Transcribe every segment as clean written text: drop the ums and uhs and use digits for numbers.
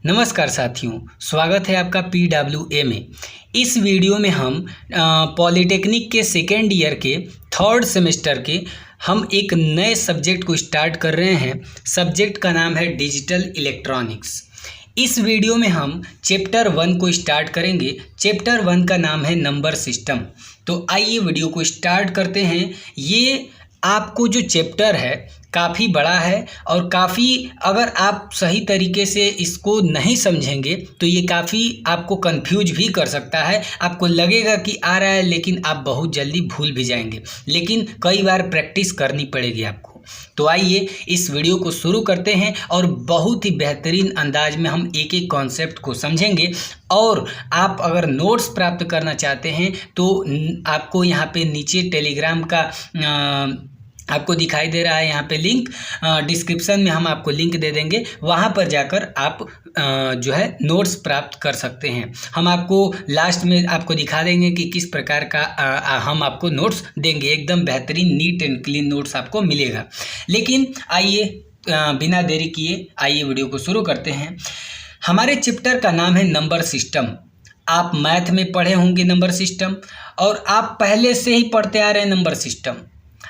नमस्कार साथियों, स्वागत है आपका PWA में। इस वीडियो में हम पॉलिटेक्निक के सेकेंड ईयर के थर्ड सेमेस्टर के हम एक नए सब्जेक्ट को स्टार्ट कर रहे हैं। सब्जेक्ट का नाम है डिजिटल इलेक्ट्रॉनिक्स। इस वीडियो में हम चैप्टर 1 को स्टार्ट करेंगे। चैप्टर 1 का नाम है नंबर सिस्टम। तो आइए वीडियो को स्टार्ट करते हैं। ये आपको जो चैप्टर है काफ़ी बड़ा है और काफ़ी अगर आप सही तरीके से इसको नहीं समझेंगे तो ये काफ़ी आपको कंफ्यूज भी कर सकता है। आपको लगेगा कि आ रहा है लेकिन आप बहुत जल्दी भूल भी जाएंगे, लेकिन कई बार प्रैक्टिस करनी पड़ेगी आपको। तो आइए इस वीडियो को शुरू करते हैं और बहुत ही बेहतरीन अंदाज में हम एक एक कॉन्सेप्ट को समझेंगे। और आप अगर नोट्स प्राप्त करना चाहते हैं तो आपको यहाँ पे नीचे टेलीग्राम का आपको दिखाई दे रहा है, यहाँ पे लिंक डिस्क्रिप्शन में हम आपको लिंक दे देंगे। वहाँ पर जाकर आप जो है नोट्स प्राप्त कर सकते हैं। हम आपको लास्ट में आपको दिखा देंगे कि किस प्रकार का हम आपको नोट्स देंगे। एकदम बेहतरीन नीट एंड क्लीन नोट्स आपको मिलेगा। लेकिन आइए बिना देरी किए आइए वीडियो को शुरू करते हैं। हमारे चैप्टर का नाम है नंबर सिस्टम। आप मैथ में पढ़े होंगे नंबर सिस्टम, और आप पहले से ही पढ़ते आ रहे हैं नंबर सिस्टम।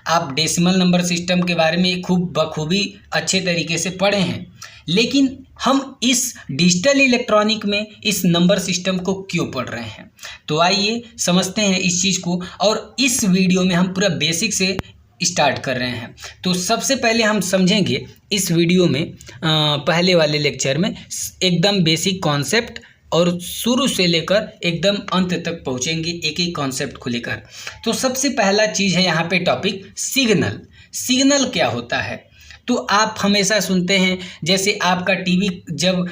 आप डेसिमल नंबर सिस्टम के बारे में खूब बखूबी अच्छे तरीके से पढ़े हैं, लेकिन हम इस डिजिटल इलेक्ट्रॉनिक में इस नंबर सिस्टम को क्यों पढ़ रहे हैं। तो आइए समझते हैं इस चीज़ को। और इस वीडियो में हम पूरा बेसिक से स्टार्ट कर रहे हैं। तो सबसे पहले हम समझेंगे इस वीडियो में पहले वाले लेक्चर में एकदम बेसिक कॉन्सेप्ट, और शुरू से लेकर एकदम अंत तक पहुंचेंगे एक एक कॉन्सेप्ट को लेकर। तो सबसे पहला चीज़ है यहाँ पे टॉपिक सिग्नल। सिग्नल क्या होता है? तो आप हमेशा सुनते हैं, जैसे आपका टीवी जब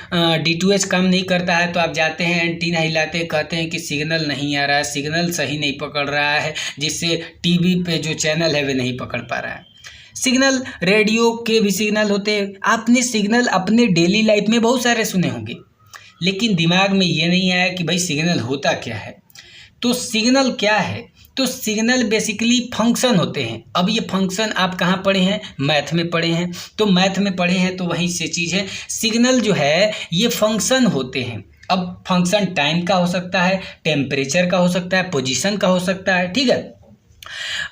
D2H काम नहीं करता है तो आप जाते हैं एंटीना हिलाते कहते हैं कि सिग्नल नहीं आ रहा है, सिग्नल सही नहीं पकड़ रहा है, जिससे टीवी पे जो चैनल है वे नहीं पकड़ पा रहा है। सिग्नल रेडियो के भी सिग्नल होते हैं। आपने सिग्नल अपने डेली लाइफ में बहुत सारे सुने होंगे, लेकिन दिमाग में ये नहीं आया कि भाई सिग्नल होता क्या है। तो सिग्नल क्या है? तो सिग्नल बेसिकली फंक्शन होते हैं। अब ये फंक्शन आप कहाँ पढ़े हैं? मैथ में पढ़े हैं। तो मैथ में पढ़े हैं तो वहीं से चीज़ है। सिग्नल जो है ये फंक्शन होते हैं। अब फंक्शन टाइम का हो सकता है, टेम्परेचर का हो सकता है, पोजीशन का हो सकता है, ठीक है,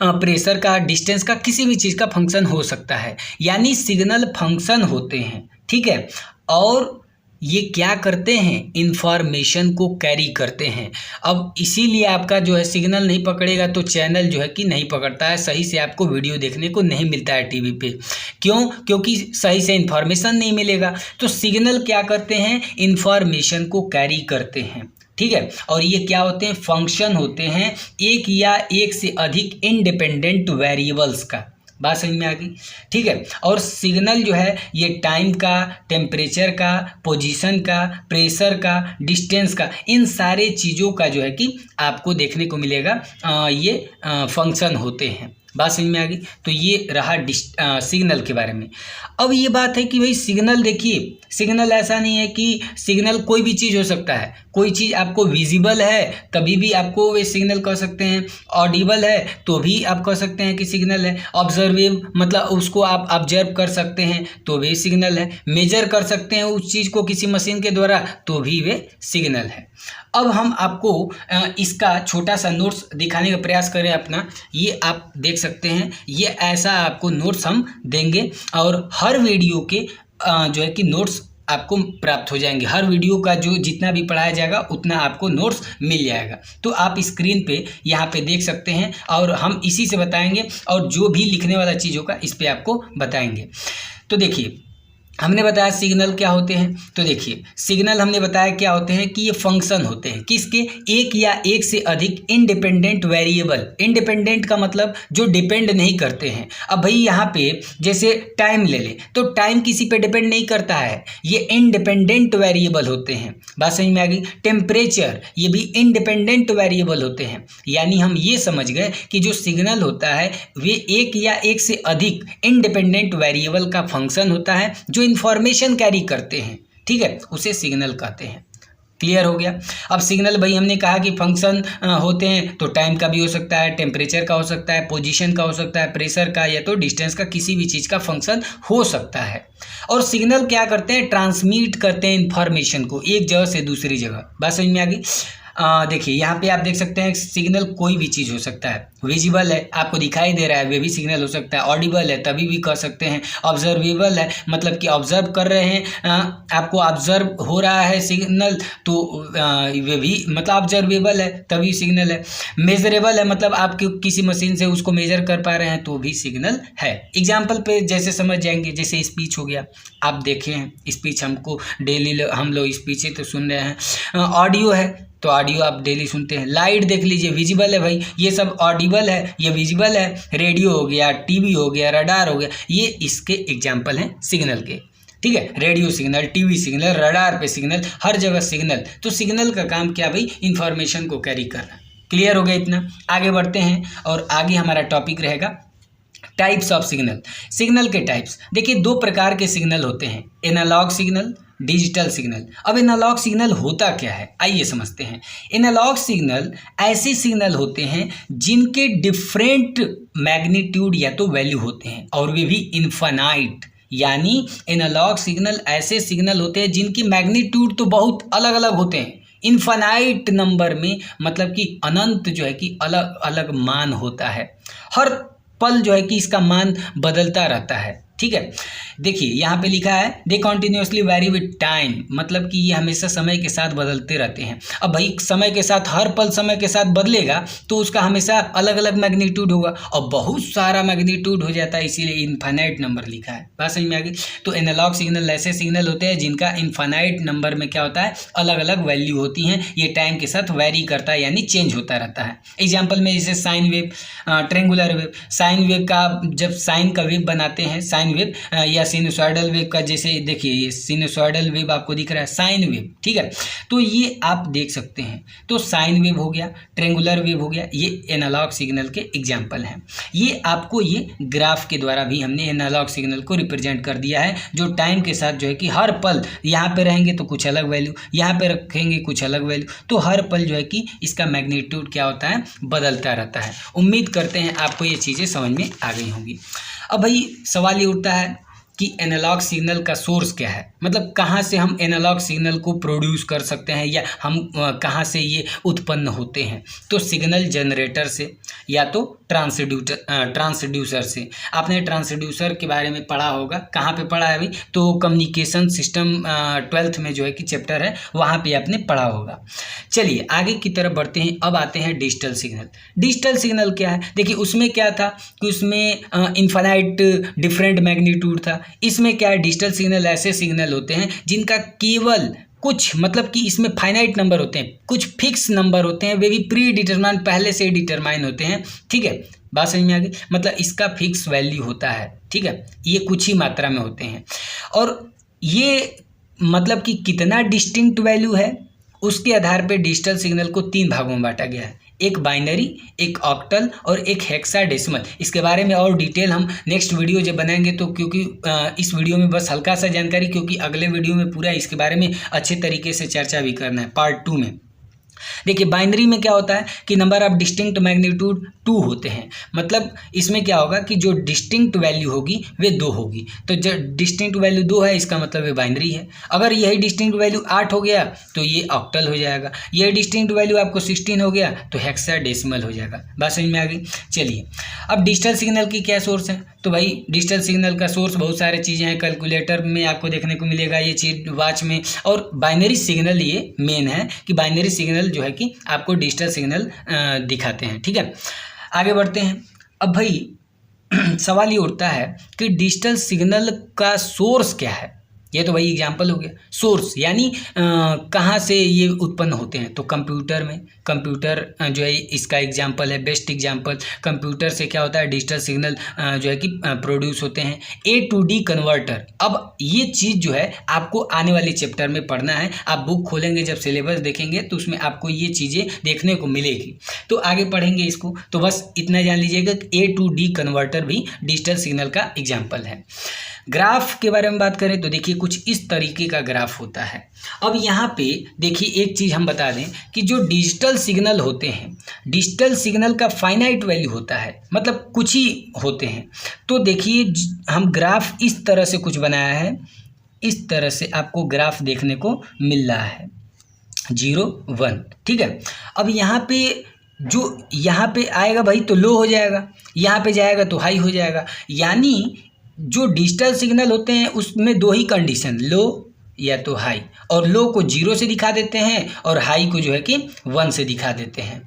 प्रेशर का, डिस्टेंस का, किसी भी चीज़ का फंक्शन हो सकता है। यानी सिग्नल फंक्शन होते हैं, ठीक है। और ये क्या करते हैं? इंफॉर्मेशन को कैरी करते हैं। अब इसीलिए आपका जो है सिग्नल नहीं पकड़ेगा तो चैनल जो है कि नहीं पकड़ता है, सही से आपको वीडियो देखने को नहीं मिलता है टीवी पे। क्यों? क्योंकि सही से इंफॉर्मेशन नहीं मिलेगा। तो सिग्नल क्या करते हैं? इंफॉर्मेशन को कैरी करते हैं, ठीक है। और ये क्या होते हैं? फंक्शन होते हैं एक या एक से अधिक इंडिपेंडेंट वेरिएबल्स का। बात समझ में आ गई, ठीक है। और सिग्नल जो है ये टाइम का, टेम्परेचर का, पोजीशन का, प्रेशर का, डिस्टेंस का, इन सारे चीज़ों का जो है कि आपको देखने को मिलेगा ये फंक्शन होते हैं। बात समझ में आ गई। तो ये रहा सिग्नल के बारे में। अब ये बात है कि भाई सिग्नल, देखिए सिग्नल ऐसा नहीं है कि सिग्नल कोई भी चीज़ हो सकता है। कोई चीज़ आपको विजिबल है तभी भी आपको वे सिग्नल कह सकते हैं, ऑडिबल है तो भी आप कह सकते हैं कि सिग्नल है, ऑब्जर्वेब मतलब उसको आप ऑब्जर्व कर सकते हैं तो भी सिग्नल है, मेजर कर सकते हैं उस चीज़ को किसी मशीन के द्वारा तो भी वे सिग्नल है। अब हम आपको इसका छोटा सा नोट्स दिखाने का प्रयास करें अपना। ये आप देख सकते हैं, ये ऐसा आपको नोट्स हम देंगे और हर वीडियो के जो है कि नोट्स आपको प्राप्त हो जाएंगे। हर वीडियो का जो जितना भी पढ़ाया जाएगा उतना आपको नोट्स मिल जाएगा। तो आप स्क्रीन पे यहाँ पे देख सकते हैं और हम इसी से बताएंगे, और जो भी लिखने वाला चीज़ होगा इस पे आपको बताएंगे। तो देखिए हमने बताया सिग्नल क्या होते हैं। तो देखिए सिग्नल हमने बताया क्या होते हैं कि ये फंक्शन होते हैं किसके? एक या एक से अधिक इंडिपेंडेंट वेरिएबल। इंडिपेंडेंट का मतलब जो डिपेंड नहीं करते हैं। अब भाई यहाँ पे जैसे टाइम ले ले तो टाइम किसी पे डिपेंड नहीं करता है, ये इंडिपेंडेंट वेरिएबल होते हैं। बात समझ में आ गई। टेम्परेचर ये भी इंडिपेंडेंट वेरिएबल होते हैं। यानी हम ये समझ गए कि जो सिग्नल होता है वे एक या एक से अधिक इंडिपेंडेंट वेरिएबल का फंक्शन होता है जो इंफॉर्मेशन कैरी करते हैं, ठीक है, उसे सिग्नल कहते हैं। क्लियर हो गया। अब सिग्नल भाई हमने कहा कि फंक्शन होते हैं, तो टाइम का भी हो सकता है, टेम्परेचर का हो सकता है, पोजीशन का हो सकता है, प्रेशर का या तो डिस्टेंस का, किसी भी चीज़ का फंक्शन हो सकता है। और सिग्नल क्या करते हैं, ट्रांसमिट करते हैं इन्फॉर्मेशन को एक जगह से दूसरी जगह। बात समझ में आ गई। देखिए यहाँ पे आप देख सकते हैं सिग्नल कोई भी चीज़ हो सकता है। विजिबल है, आपको दिखाई दे रहा है, वे भी सिग्नल हो सकता है। ऑडिबल है, तभी भी कह सकते हैं। ऑब्जर्वेबल है, मतलब कि ऑब्जर्व कर रहे हैं, आपको ऑब्जर्व हो रहा है सिग्नल, तो वे भी मतलब ऑब्जर्वेबल है, तभी सिग्नल है। मेजरेबल है, मतलब आप किसी मशीन से उसको मेजर कर पा रहे हैं, तो भी सिग्नल है। एग्जाम्पल पे जैसे समझ जाएंगे, जैसे स्पीच हो गया, आप देखे हैं स्पीच, हमको डेली हम लोग स्पीच ही तो सुन रहे हैं। ऑडियो है, तो ऑडियो आप डेली सुनते हैं। लाइट देख लीजिए, विजिबल है भाई, ये सब ऑडिबल है, ये विजिबल है। रेडियो हो गया, टीवी हो गया, रडार हो गया, ये इसके एग्जाम्पल हैं सिग्नल के। ठीक है, radio signal, TV signal, radar पे सिग्नल, हर जगह सिग्नल। तो सिग्नल का काम क्या भाई, इंफॉर्मेशन को कैरी करना। क्लियर हो गया इतना। आगे बढ़ते हैं और आगे हमारा टॉपिक रहेगा टाइप्स ऑफ सिग्नल। सिग्नल के टाइप्स देखिए, दो प्रकार के सिग्नल होते हैं, एनालॉग सिग्नल, डिजिटल सिग्नल। अब एनालॉग सिग्नल होता क्या है, आइए समझते हैं। एनालॉग सिग्नल ऐसे सिग्नल होते हैं जिनके डिफरेंट मैग्नीट्यूड या तो वैल्यू होते हैं, और वे भी इनफाइनाइट। यानी एनालॉग सिग्नल ऐसे सिग्नल होते हैं जिनकी मैग्नीट्यूड तो बहुत अलग अलग होते हैं, इनफाइनाइट नंबर में, मतलब कि अनंत जो है कि अलग अलग मान होता है। हर पल जो है कि इसका मान बदलता रहता है। ठीक है, देखिए यहाँ पे लिखा है दे कॉन्टिन्यूसली वेरी विद टाइम, मतलब कि ये हमेशा समय के साथ बदलते रहते हैं। अब भाई समय के साथ, हर पल समय के साथ बदलेगा, तो उसका हमेशा अलग अलग मैग्नीट्यूड होगा, और बहुत सारा मैग्नीट्यूड हो जाता है, इसीलिए इनफाइनाइट नंबर लिखा है। बात समझ में आ गई। तो एनालॉग सिग्नल ऐसे सिग्नल होते हैं जिनका इनफाइनाइट नंबर में क्या होता है, अलग अलग वैल्यू होती हैं। ये टाइम के साथ वेरी करता है, यानी चेंज होता रहता है। एग्जाम्पल में जैसे sine wave, triangular wave. Sine wave का जब साइन का वेव बनाते हैं, साइन वेव या सिनुसॉइडल वेव का, जैसे देखिए ये सिनुसॉइडल वेव आपको दिख रहा है, साइन वेव। ठीक है, तो ये आप देख सकते हैं। तो साइन वेव हो गया, ट्रेंगुलर वेव हो गया, ये एनालॉग सिग्नल के एग्जाम्पल हैं। ये आपको ये ग्राफ के द्वारा भी हमने एनालॉग सिग्नल को रिप्रेजेंट कर दिया है, जो टाइम के साथ जो है कि हर पल यहाँ पे रहेंगे तो कुछ अलग वैल्यू, यहाँ पे रखेंगे कुछ अलग वैल्यू, तो हर पल जो है कि इसका मैग्नीट्यूड क्या होता है, बदलता रहता है। उम्मीद करते हैं आपको ये चीज़ें समझ में आ गई होंगी। अब भाई सवाल ये उठता है कि एनालॉग सिग्नल का सोर्स क्या है, मतलब कहाँ से हम एनालॉग सिग्नल को प्रोड्यूस कर सकते हैं, या हम कहाँ से ये उत्पन्न होते हैं। तो सिग्नल जनरेटर से, या तो ट्रांसड्यूसर से। आपने ट्रांसड्यूसर के बारे में पढ़ा होगा, कहाँ पे पढ़ा है अभी, तो कम्युनिकेशन सिस्टम 12th में जो है कि चैप्टर है, वहाँ पे आपने पढ़ा होगा। चलिए आगे की तरफ बढ़ते हैं। अब आते हैं डिजिटल सिग्नल। डिजिटल सिग्नल क्या है, देखिए उसमें क्या था कि उसमें इनफाइनाइट डिफरेंट मैग्नीट्यूड था। इसमें क्या है, डिजिटल सिग्नल ऐसे सिग्नल होते हैं जिनका केवल कुछ, मतलब कि इसमें फाइनाइट नंबर होते हैं, कुछ फिक्स नंबर होते हैं, वे भी प्री डिटरमाइन, पहले से डिटरमाइन होते हैं। ठीक है, बात समझ में आ गई, मतलब इसका फिक्स वैल्यू होता है। ठीक है, ये कुछ ही मात्रा में होते हैं, और ये मतलब कि कितना डिस्टिंक्ट वैल्यू है, उसके आधार पर डिजिटल सिग्नल को 3 भागों में बांटा गया है, एक बाइनरी, एक ऑक्टल और एक हेक्साडेसिमल। इसके बारे में और डिटेल हम नेक्स्ट वीडियो जब बनाएंगे, तो क्योंकि इस वीडियो में बस हल्का सा जानकारी, क्योंकि अगले वीडियो में पूरा इसके बारे में अच्छे तरीके से चर्चा भी करना है, पार्ट 2 में। देखिए बाइनरी में क्या होता है कि नंबर ऑफ डिस्टिंक्ट मैग्नीट्यूड 2 होते हैं, मतलब इसमें क्या होगा कि जो डिस्टिंक्ट वैल्यू होगी वे 2 होगी। तो जो डिस्टिंक्ट वैल्यू 2 है, इसका मतलब ये बाइनरी है। अगर यही डिस्टिंक्ट वैल्यू 8 हो गया तो ये ऑक्टल हो जाएगा। यही डिस्टिंक्ट वैल्यू आपको 16 हो गया तो हेक्साडेसिमल हो जाएगा। बात समझ में आ गई। चलिए अब डिजिटल सिग्नल की क्या सोर्स है, तो भाई डिजिटल सिग्नल का सोर्स बहुत सारे चीज़ें हैं। कैलकुलेटर में आपको देखने को मिलेगा ये चीज़, वॉच में, और बाइनरी सिग्नल ये मेन है कि बाइनरी सिग्नल जो है कि आपको डिजिटल सिग्नल दिखाते हैं। ठीक है, आगे बढ़ते हैं। अब भाई सवाल ये उठता है कि डिजिटल सिग्नल का सोर्स क्या है। ये तो भाई एग्जाम्पल हो गया। सोर्स यानी कहाँ से ये उत्पन्न होते हैं, तो कंप्यूटर में। कंप्यूटर जो है इसका एग्जाम्पल है, बेस्ट एग्जाम्पल। कंप्यूटर से क्या होता है, डिजिटल सिग्नल जो है कि प्रोड्यूस होते हैं। A to D converter. अब ये चीज़ जो है आपको आने वाले चैप्टर में पढ़ना है। आप बुक खोलेंगे, जब सिलेबस देखेंगे तो उसमें आपको ये चीज़ें देखने को मिलेगी, तो आगे पढ़ेंगे इसको। तो बस इतना जान लीजिएगा कि A to D कन्वर्टर भी डिजिटल सिग्नल का एग्जाम्पल है। ग्राफ के बारे में बात करें तो देखिए कुछ इस तरीके का ग्राफ होता है। अब यहाँ पे देखिए एक चीज़ हम बता दें कि जो डिजिटल सिग्नल होते हैं, डिजिटल सिग्नल का फाइनाइट वैल्यू होता है, मतलब कुछ ही होते हैं। तो देखिए हम ग्राफ इस तरह से कुछ बनाया है, इस तरह से आपको ग्राफ देखने को मिल रहा है 0 1, ठीक है। अब यहाँ पे जो यहाँ पे आएगा भाई तो लो हो जाएगा, यहाँ पे जाएगा तो हाई हो जाएगा। यानी जो डिजिटल सिग्नल होते हैं उसमें दो ही कंडीशन, लो या तो हाई, और लो को 0 से दिखा देते हैं और हाई को जो है कि 1 से दिखा देते हैं।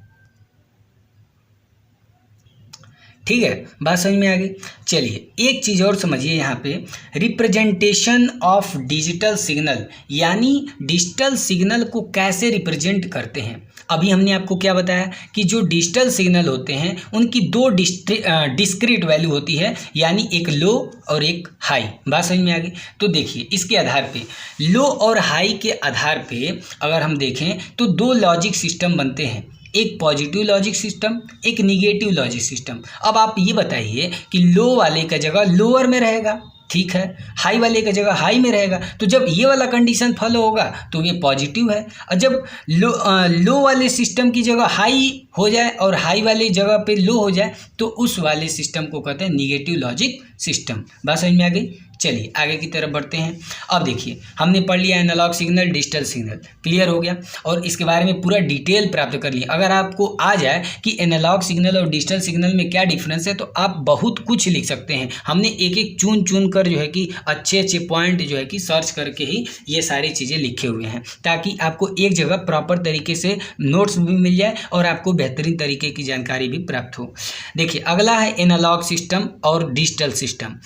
ठीक है, बात समझ में आ गई। चलिए एक चीज़ और समझिए यहाँ पे, रिप्रेजेंटेशन ऑफ डिजिटल सिग्नल, यानी डिजिटल सिग्नल को कैसे रिप्रेजेंट करते हैं। अभी हमने आपको क्या बताया कि जो डिजिटल सिग्नल होते हैं उनकी दो डिस्क्रीट वैल्यू होती है, यानी एक लो और एक हाई। बात समझ में आ गई। तो देखिए इसके आधार पे, लो और हाई के आधार पे अगर हम देखें तो दो लॉजिक सिस्टम बनते हैं, एक पॉजिटिव लॉजिक सिस्टम, एक निगेटिव लॉजिक सिस्टम। अब आप ये बताइए कि लो वाले का जगह लोअर में रहेगा, ठीक है, हाई वाले का जगह हाई में रहेगा। तो जब ये वाला कंडीशन फॉलो होगा तो ये पॉजिटिव है, और जब लो वाले सिस्टम की जगह हाई हो जाए और हाई वाली जगह पे लो हो जाए तो उस वाले सिस्टम को कहते हैं निगेटिव लॉजिक सिस्टम। बात समझ में आ गई। चलिए आगे की तरफ बढ़ते हैं। अब देखिए हमने पढ़ लिया analogue signal, digital signal, clear हो गया, और इसके बारे में पूरा डिटेल प्राप्त कर लिया। अगर आपको आ जाए कि एनालॉग सिग्नल और डिजिटल सिग्नल में क्या डिफरेंस है तो आप बहुत कुछ लिख सकते हैं। हमने एक एक चुन कर जो है कि अच्छे अच्छे पॉइंट जो है कि सर्च करके ही ये सारी चीज़ें लिखे हुए हैं, ताकि आपको एक जगह प्रॉपर तरीके से नोट्स भी मिल जाए और आपको बेहतरीन तरीके की जानकारी भी प्राप्त हो। देखिए अगला है एनालॉग सिस्टम और डिजिटल सिस्टम।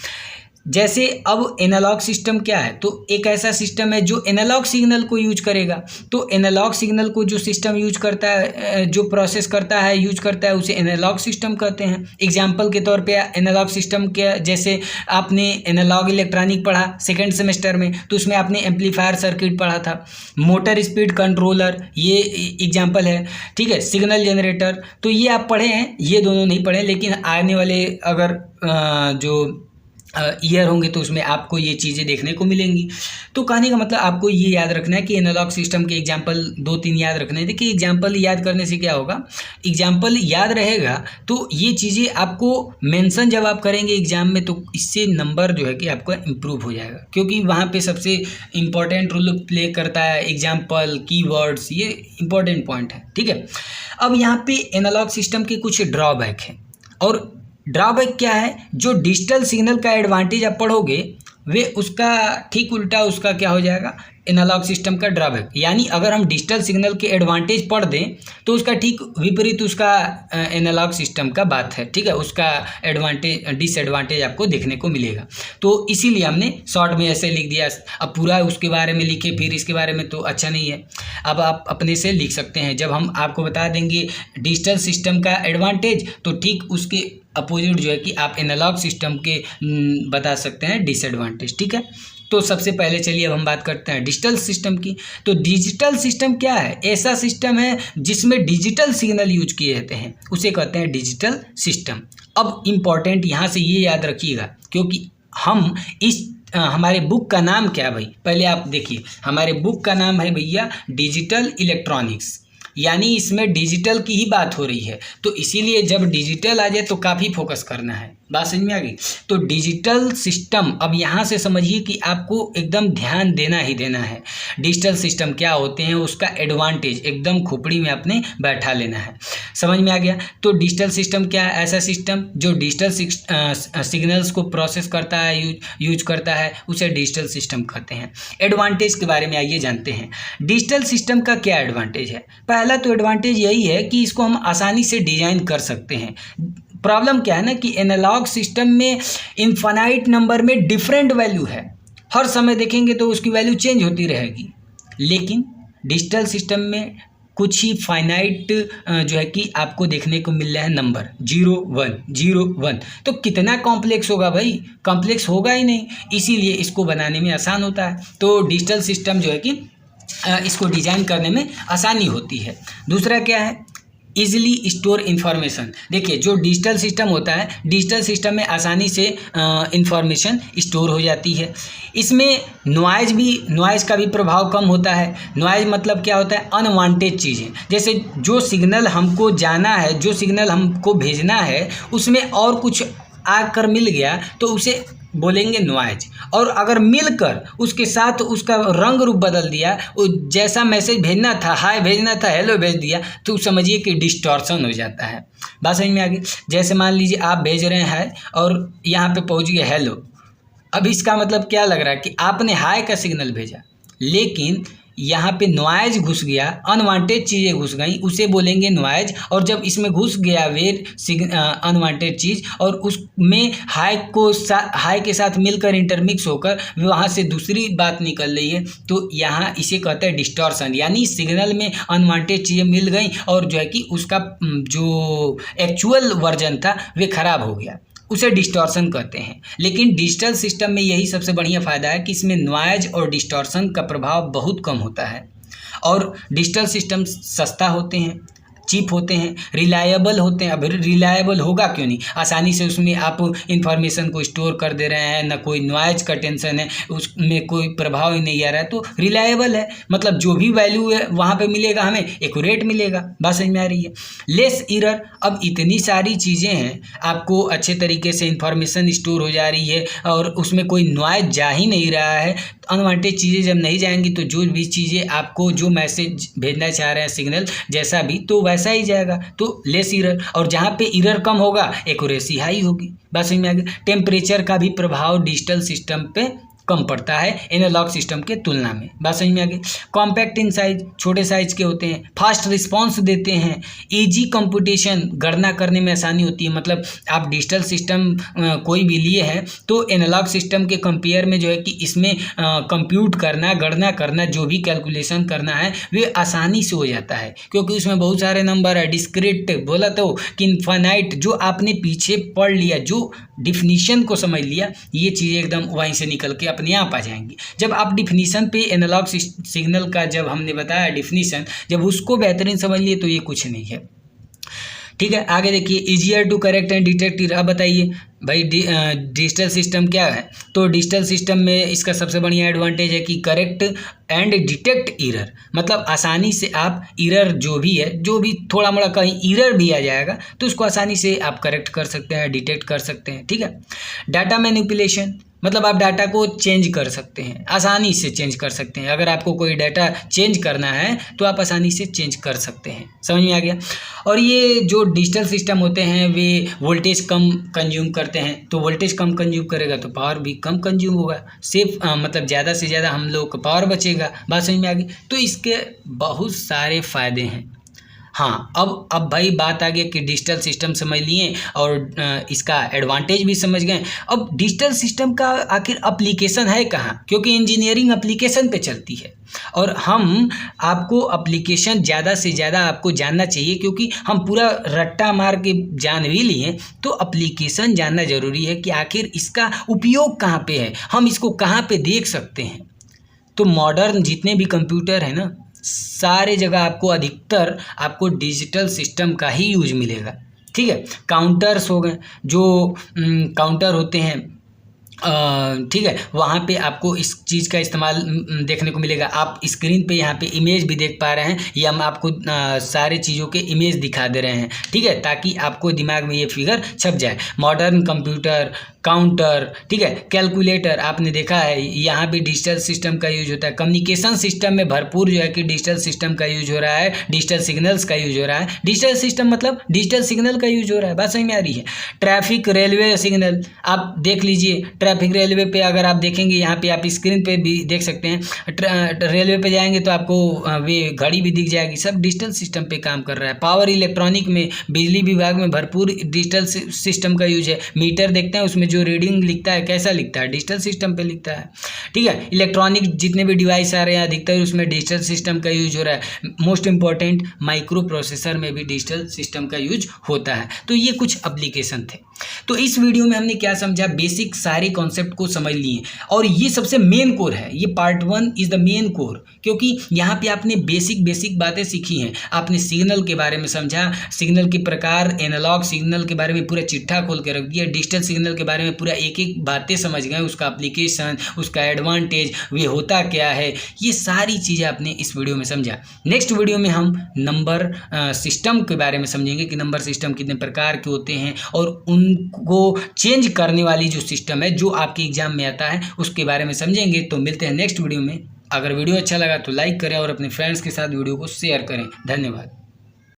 जैसे अब एनालॉग सिस्टम क्या है, तो एक ऐसा सिस्टम है जो एनालॉग सिग्नल को यूज करेगा। तो एनालॉग सिग्नल को जो सिस्टम यूज करता है, जो प्रोसेस करता है, यूज करता है, उसे एनालॉग सिस्टम कहते हैं। एग्जाम्पल के तौर पे एनालॉग सिस्टम के जैसे आपने एनालॉग इलेक्ट्रॉनिक पढ़ा सेकेंड सेमेस्टर में, तो उसमें आपने एम्पलीफायर सर्किट पढ़ा था, मोटर स्पीड कंट्रोलर ये एग्जाम्पल है, ठीक है, सिग्नल जनरेटर, तो ये आप पढ़े हैं, ये दोनों नहीं पढ़े, लेकिन आने वाले अगर जो ईयर होंगे तो उसमें आपको ये चीज़ें देखने को मिलेंगी। तो कहने का मतलब आपको ये याद रखना है कि एनालॉग सिस्टम के एग्जाम्पल 2-3 याद रखने हैं। देखिए एग्जाम्पल याद करने से क्या होगा, एग्जाम्पल याद रहेगा तो ये चीज़ें आपको मेंशन जब आप करेंगे एग्जाम में तो इससे नंबर जो है कि आपका इम्प्रूव हो जाएगा, क्योंकि वहाँ पे सबसे इम्पॉर्टेंट रोल प्ले करता है एग्जाम्पल, कीवर्ड्स, ये इंपॉर्टेंट पॉइंट है, ठीक है। अब यहाँ पे एनालॉग सिस्टम के कुछ ड्रॉबैक हैं, और ड्रॉबैक क्या है, जो डिजिटल सिग्नल का एडवांटेज आप पढ़ोगे वे उसका ठीक उल्टा उसका क्या हो जाएगा, एनालॉग सिस्टम का ड्रॉबैक। यानी अगर हम डिजिटल सिग्नल के एडवांटेज पढ़ दें तो उसका ठीक विपरीत उसका एनालॉग सिस्टम का बात है, ठीक है, उसका एडवांटेज डिसएडवांटेज आपको देखने को मिलेगा। तो इसीलिए हमने शॉर्ट में ऐसे लिख दिया। अब पूरा उसके बारे में लिखे फिर इसके बारे में तो अच्छा नहीं है। अब आप अपने से लिख सकते हैं, जब हम आपको बता देंगे डिजिटल सिस्टम का एडवांटेज तो ठीक उसके अपोजिट जो है कि आप एनालॉग सिस्टम के बता सकते हैं डिसएडवांटेज, ठीक है। तो सबसे पहले चलिए अब हम बात करते हैं डिजिटल सिस्टम की। तो डिजिटल सिस्टम क्या है, ऐसा सिस्टम है जिसमें डिजिटल सिग्नल यूज किए जाते हैं, उसे कहते हैं डिजिटल सिस्टम। अब इम्पॉर्टेंट यहाँ से ये याद रखिएगा, क्योंकि हम इस हमारे बुक का नाम क्या है भाई, पहले आप देखिए हमारे बुक का नाम है भैया डिजिटल इलेक्ट्रॉनिक्स, यानी इसमें डिजिटल की ही बात हो रही है। तो इसीलिए जब डिजिटल आ जाए तो काफ़ी फोकस करना है। बात समझ में आ गई। तो डिजिटल सिस्टम, अब यहाँ से समझिए कि आपको एकदम ध्यान देना ही देना है। डिजिटल सिस्टम क्या होते हैं, उसका एडवांटेज एकदम खोपड़ी में अपने बैठा लेना है। समझ में आ गया। तो डिजिटल सिस्टम क्या है, ऐसा सिस्टम जो डिजिटल सिग्नल्स को प्रोसेस करता है, यूज करता है, उसे डिजिटल सिस्टम कहते हैं। एडवांटेज के बारे में आइए जानते हैं। डिजिटल सिस्टम का क्या एडवांटेज है। पहला तो एडवांटेज यही है कि इसको हम आसानी से डिजाइन कर सकते हैं। प्रॉब्लम क्या है ना कि एनालॉग सिस्टम में इनफाइनाइट नंबर में डिफरेंट वैल्यू है, हर समय देखेंगे तो उसकी वैल्यू चेंज होती रहेगी। लेकिन डिजिटल सिस्टम में कुछ ही फाइनाइट जो है कि आपको देखने को मिल रहा है नंबर 0 1 0 1। तो कितना कॉम्प्लेक्स होगा भाई, कॉम्प्लेक्स होगा ही नहीं, इसीलिए इसको बनाने में आसान होता है। तो डिजिटल सिस्टम जो है कि इसको डिजाइन करने में आसानी होती है। दूसरा क्या है, ईजिली स्टोर इन्फॉर्मेशन। देखिए जो डिजिटल सिस्टम होता है, डिजिटल सिस्टम में आसानी से इन्फॉर्मेशन स्टोर हो जाती है। इसमें नॉइज़ का भी प्रभाव कम होता है। नॉइज़ मतलब क्या होता है, अनवांटेड चीज़ें, जैसे जो सिग्नल हमको जाना है, जो सिग्नल हमको भेजना है, उसमें और कुछ आकर मिल गया तो उसे बोलेंगे नॉइज। और अगर मिलकर उसके साथ उसका रंग रूप बदल दिया, जैसा मैसेज भेजना था, हाय भेजना था, हेलो भेज दिया, तो समझिए कि डिस्टॉर्शन हो जाता है। बात समझ में आ गई। जैसे मान लीजिए आप भेज रहे हैं और यहाँ पे पहुँच गया हेलो। अब इसका मतलब क्या लग रहा है कि आपने हाय का सिग्नल भेजा, लेकिन यहाँ पे नॉइज घुस गया, अनवांटेड चीज़ें घुस गई, उसे बोलेंगे नॉइज। और जब इसमें घुस गया अनवांटेड चीज़ और उसमें हाई के साथ मिलकर इंटरमिक्स होकर वहाँ से दूसरी बात निकल रही है, तो यहाँ इसे कहते हैं डिस्टॉर्शन। यानी सिग्नल में अनवांटेड चीज़ें मिल गई और जो है कि उसका जो एक्चुअल वर्जन था वे खराब हो गया, उसे डिस्टॉर्शन कहते हैं। लेकिन डिजिटल सिस्टम में यही सबसे बढ़िया फ़ायदा है कि इसमें नॉइज और डिस्टॉर्शन का प्रभाव बहुत कम होता है। और डिजिटल सिस्टम सस्ता होते हैं, चीप होते हैं, रिलायबल होते हैं। अब रिलायबल होगा क्यों नहीं, आसानी से उसमें आप इंफॉर्मेशन को स्टोर कर दे रहे हैं, ना कोई नॉइज का टेंशन है, उसमें कोई प्रभाव ही नहीं आ रहा है, तो रिलायबल है। मतलब जो भी वैल्यू है वहाँ पे मिलेगा, हमें एक्यूरेट मिलेगा। बात समझ में आ रही है। लेस एरर, अब इतनी सारी चीज़ें हैं, आपको अच्छे तरीके से इंफॉर्मेशन स्टोर हो जा रही है और उसमें कोई नॉइज जा ही नहीं रहा है। अनवांटेड चीज़ें जब नहीं जाएंगी तो जो भी चीज़ें आपको जो मैसेज भेजना चाह रहे हैं, सिग्नल जैसा भी, तो वैसा ही जाएगा, तो लेस एरर। और जहाँ पे एरर कम होगा एक्यूरेसी हाई होगी। बस समझ में आ गया। टेम्परेचर का भी प्रभाव डिजिटल सिस्टम पे कम पड़ता है एनालॉग सिस्टम के तुलना में। बात समझ में आ गई। कॉम्पैक्ट इन साइज, छोटे साइज के होते हैं, फास्ट रिस्पॉन्स देते हैं, इजी कंप्यूटेशन, गणना करने में आसानी होती है। मतलब आप डिजिटल सिस्टम कोई भी लिए हैं तो एनालॉग सिस्टम के कंपेयर में जो है कि इसमें कंप्यूट करना, गणना करना, जो भी कैलकुलेशन करना है वे आसानी से हो जाता है, क्योंकि उसमें बहुत सारे नंबर है। डिस्क्रीट बोला तो कि इनफाइनाइट, जो आपने पीछे पढ़ लिया, जो डिफिनीशन को समझ लिया, ये चीज़ें एकदम वहीं से निकल के अपने आप आ जाएंगी। जब आप डिफिनीशन पे एनालॉग सिग्नल का जब हमने बताया डिफिनीशन, जब उसको बेहतरीन समझ लिए तो ये कुछ नहीं है। ठीक है, आगे देखिए। Easier to correct and detect error. अब बताइए भाई डिजिटल सिस्टम क्या है, तो डिजिटल सिस्टम में इसका सबसे बढ़िया एडवांटेज है कि करेक्ट एंड डिटेक्ट एरर। मतलब आसानी से आप एरर जो भी थोड़ा मोड़ा कहीं एरर भी आ जाएगा तो उसको आसानी से आप करेक्ट कर सकते हैं, डिटेक्ट कर सकते हैं। ठीक है। डाटा मैनिपुलेशन, मतलब आप डाटा को चेंज कर सकते हैं, आसानी से चेंज कर सकते हैं। अगर आपको कोई डाटा चेंज करना है तो आप आसानी से चेंज कर सकते हैं। समझ में आ गया। और ये जो डिजिटल सिस्टम होते हैं वे वोल्टेज कम कंज्यूम करते हैं, तो वोल्टेज कम कंज्यूम करेगा तो पावर भी कम कंज्यूम होगा, मतलब ज़्यादा से ज़्यादा हम लोग का पावर बचेगा। बात समझ में आ गई। तो इसके बहुत सारे फ़ायदे हैं। हाँ, अब भाई बात आ गई कि डिजिटल सिस्टम समझ लिए और इसका एडवांटेज भी समझ गए। अब डिजिटल सिस्टम का आखिर एप्लीकेशन है कहाँ, क्योंकि इंजीनियरिंग एप्लीकेशन पे चलती है और हम आपको एप्लीकेशन ज़्यादा से ज़्यादा आपको जानना चाहिए, क्योंकि हम पूरा रट्टा मार के जान भी लिए तो एप्लीकेशन जानना ज़रूरी है कि आखिर इसका उपयोग कहाँ पे है, हम इसको कहाँ पे देख सकते हैं। तो मॉडर्न जितने भी कंप्यूटर हैं ना, सारे जगह आपको अधिकतर आपको डिजिटल सिस्टम का ही यूज मिलेगा। ठीक है। काउंटर्स हो गए, जो काउंटर होते हैं, ठीक है, वहाँ पे आपको इस चीज़ का इस्तेमाल देखने को मिलेगा। आप स्क्रीन पे यहाँ पे इमेज भी देख पा रहे हैं, या हम आपको सारे चीज़ों के इमेज दिखा दे रहे हैं। ठीक है, ताकि आपको दिमाग में ये फिगर छप जाए। मॉडर्न कंप्यूटर, काउंटर, ठीक है, कैलकुलेटर, आपने देखा है यहाँ भी डिजिटल सिस्टम का यूज होता है। कम्युनिकेशन सिस्टम में भरपूर जो है कि डिजिटल सिस्टम का यूज हो रहा है, डिजिटल सिग्नल्स का यूज हो रहा है। डिजिटल सिस्टम मतलब डिजिटल सिग्नल का यूज हो रहा है। बात समझ में आ रही है। ट्रैफिक, रेलवे सिग्नल, आप देख लीजिए। ट्रैफिक, रेलवे पे अगर आप देखेंगे, यहाँ पे आप स्क्रीन पे भी देख सकते हैं, रेलवे पे जाएंगे तो आपको वे घड़ी भी दिख जाएगी। सब डिजिटल सिस्टम पे काम कर रहा है। पावर इलेक्ट्रॉनिक में, बिजली विभाग में भरपूर डिजिटल सिस्टम का यूज है। मीटर देखते हैं, उसमें जो रीडिंग लिखता है कैसा लिखता है, डिजिटल सिस्टम पे लिखता है। ठीक है। इलेक्ट्रॉनिक जितने भी डिवाइस आ रहे हैं अधिकतर उसमें डिजिटल सिस्टम का यूज हो रहा है। मोस्ट इंपॉर्टेंट माइक्रो प्रोसेसर में भी डिजिटल सिस्टम का यूज होता है। तो ये कुछ एप्लीकेशन थे। तो इस वीडियो में हमने क्या समझा, बेसिक सारे कॉन्सेप्ट को समझ लिए और ये सबसे मेन कोर है। ये part 1 is the main core क्योंकि यहाँ पे आपने बेसिक बातें सीखी हैं। आपने सिग्नल के बारे में समझा, सिग्नल के प्रकार, एनालॉग सिग्नल के बारे में पूरा चिट्ठा खोल के रख दिया, डिजिटल सिग्नल के बारे में पूरा एक एक बातें समझ गए, उसका एप्लीकेशन, उसका एडवांटेज, वे होता क्या है, ये सारी चीज़ें आपने इस वीडियो में समझा। नेक्स्ट वीडियो में हम नंबर सिस्टम के बारे में समझेंगे कि नंबर सिस्टम कितने प्रकार के होते हैं और उनको चेंज करने वाली जो सिस्टम है जो आपके एग्जाम में आता है उसके बारे में समझेंगे। तो मिलते हैं नेक्स्ट वीडियो में। अगर वीडियो अच्छा लगा तो लाइक करें और अपने फ्रेंड्स के साथ वीडियो को शेयर करें। धन्यवाद।